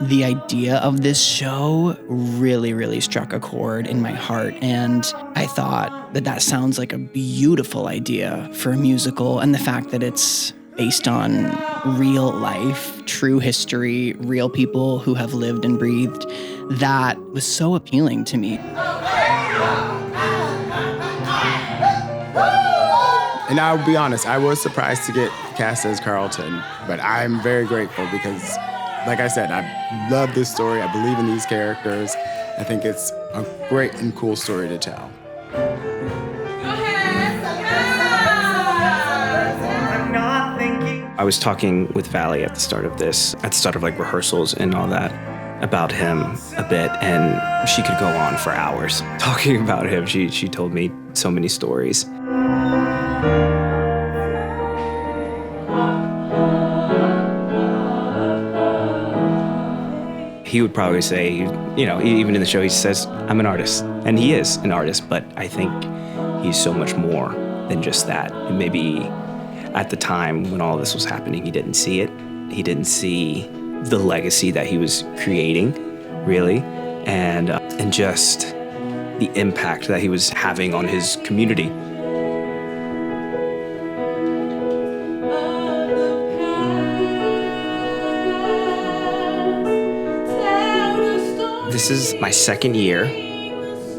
The idea of this show really, really struck a chord in my heart, and I thought that sounds like a beautiful idea for a musical, and the fact that it's based on real life, true history, real people who have lived and breathed, that was so appealing to me. And I'll be honest, I was surprised to get cast as Carlton, but I'm very grateful because, like I said, I love this story. I believe in these characters. I think it's a great and cool story to tell. I was talking with Valley at the start of like rehearsals and all that, about him a bit, and she could go on for hours talking about him. She told me so many stories. He would probably say, even in the show, he says, I'm an artist. And he is an artist, but I think he's so much more than just that. And maybe at the time when all this was happening, he didn't see it. He didn't see the legacy that he was creating, really, and just the impact that he was having on his community. This is my second year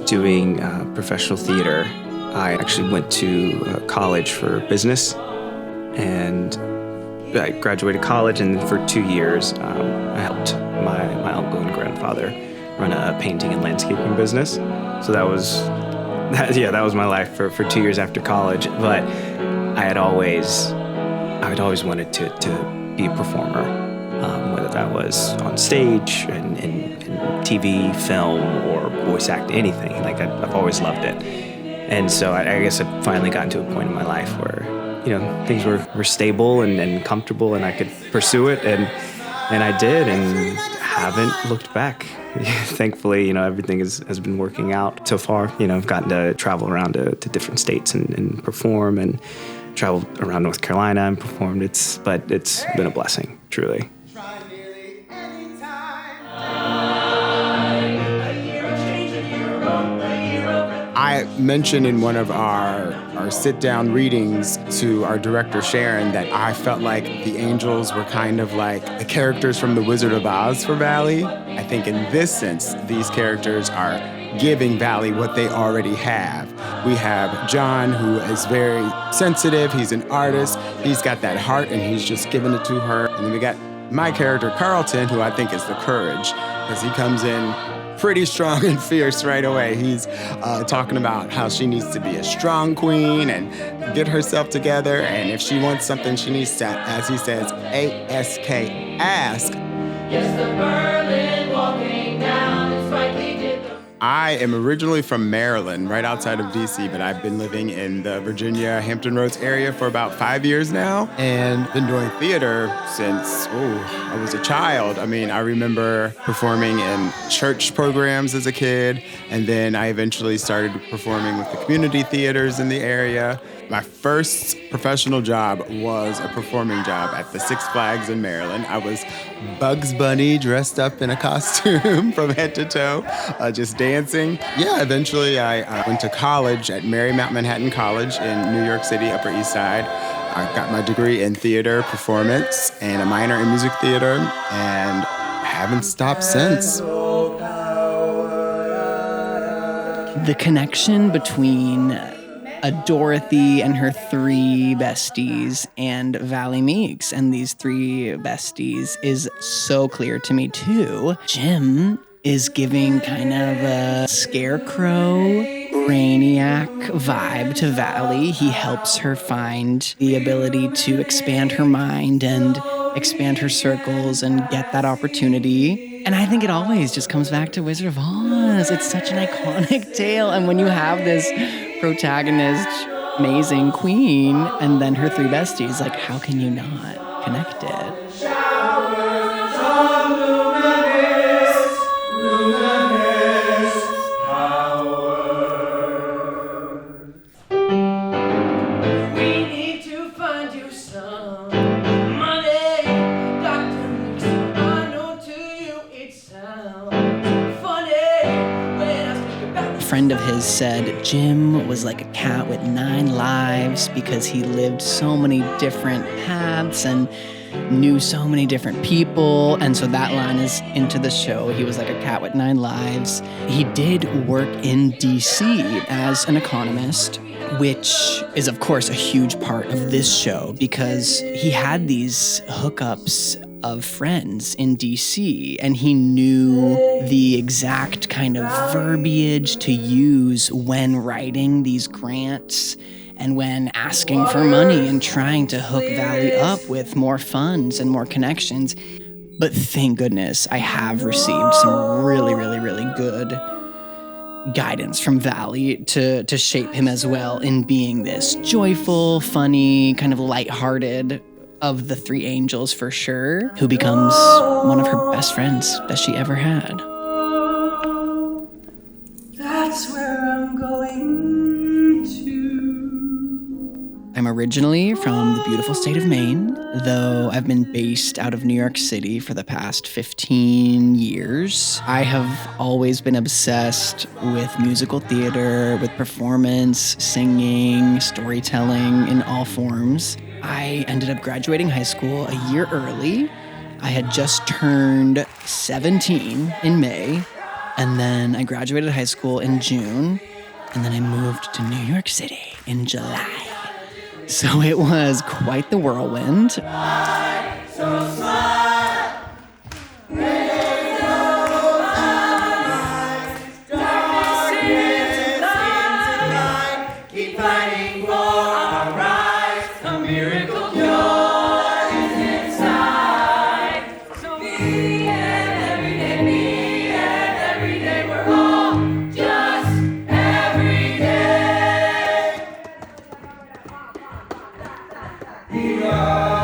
doing professional theater. I actually went to college for business, and I graduated college, and for 2 years, I helped my uncle and grandfather run a painting and landscaping business. So that was my life for 2 years after college. But I'd always wanted to be a performer, whether that was on stage and TV, film, or voice acting, anything. Like I've always loved it. And so I guess I finally gotten to a point in my life where, things were stable and comfortable, and I could pursue it, and I did, and haven't looked back. Thankfully, everything has been working out so far. I've gotten to travel around to different states and perform, and traveled around North Carolina and performed. It's been a blessing, truly. I mentioned in one of our sit-down readings to our director, Sharon, that I felt like the angels were kind of like the characters from The Wizard of Oz for Valley. I think in this sense, these characters are giving Valley what they already have. We have John, who is very sensitive. He's an artist. He's got that heart, and he's just giving it to her. And then we got my character, Carlton, who I think is the courage, because he comes in pretty strong and fierce right away. He's talking about how she needs to be a strong queen and get herself together, and if she wants something, she needs to, as he says, A-S-K, ask. Yes, the Berlin walking down, it's like he did the... I am originally from Maryland, right outside of D.C., but I've been living in the Virginia, Hampton Roads area for about 5 years now, and been doing theater since, I was a child. I mean, I remember performing in church programs as a kid, and then I eventually started performing with the community theaters in the area. My first professional job was a performing job at the Six Flags in Maryland. I was Bugs Bunny dressed up in a costume from head to toe, just dancing. Yeah, eventually I went to college at Marymount Manhattan College in New York City, Upper East Side. I got my degree in theater performance and a minor in music theater, and haven't stopped since. The connection between Dorothy and her three besties and Valley Meeks and these three besties is so clear to me too. Jim is giving kind of a scarecrow, brainiac vibe to Valley. He helps her find the ability to expand her mind and expand her circles and get that opportunity. And I think it always just comes back to Wizard of Oz. It's such an iconic tale. And when you have this protagonist, amazing queen, and then her three besties, like, how can you not connect it? A friend of his said Jim was like a cat with 9 lives because he lived so many different paths and knew so many different people. And so that line is into the show. He was like a cat with 9 lives. He did work in DC as an economist, which is, of course, a huge part of this show because he had these hookups of friends in DC, and he knew the exact kind of verbiage to use when writing these grants and when asking for money and trying to hook Valley up with more funds and more connections. But thank goodness I have received some really, really, really good guidance from Valley to shape him as well in being this joyful, funny, kind of lighthearted of the 3 angels for sure, who becomes one of her best friends that she ever had. That's where I'm going to. I'm originally from the beautiful state of Maine, though I've been based out of New York City for the past 15 years. I have always been obsessed with musical theater, with performance, singing, storytelling in all forms. I ended up graduating high school a year early. I had just turned 17 in May, and then I graduated high school in June, and then I moved to New York City in July. So it was quite the whirlwind. Yeah.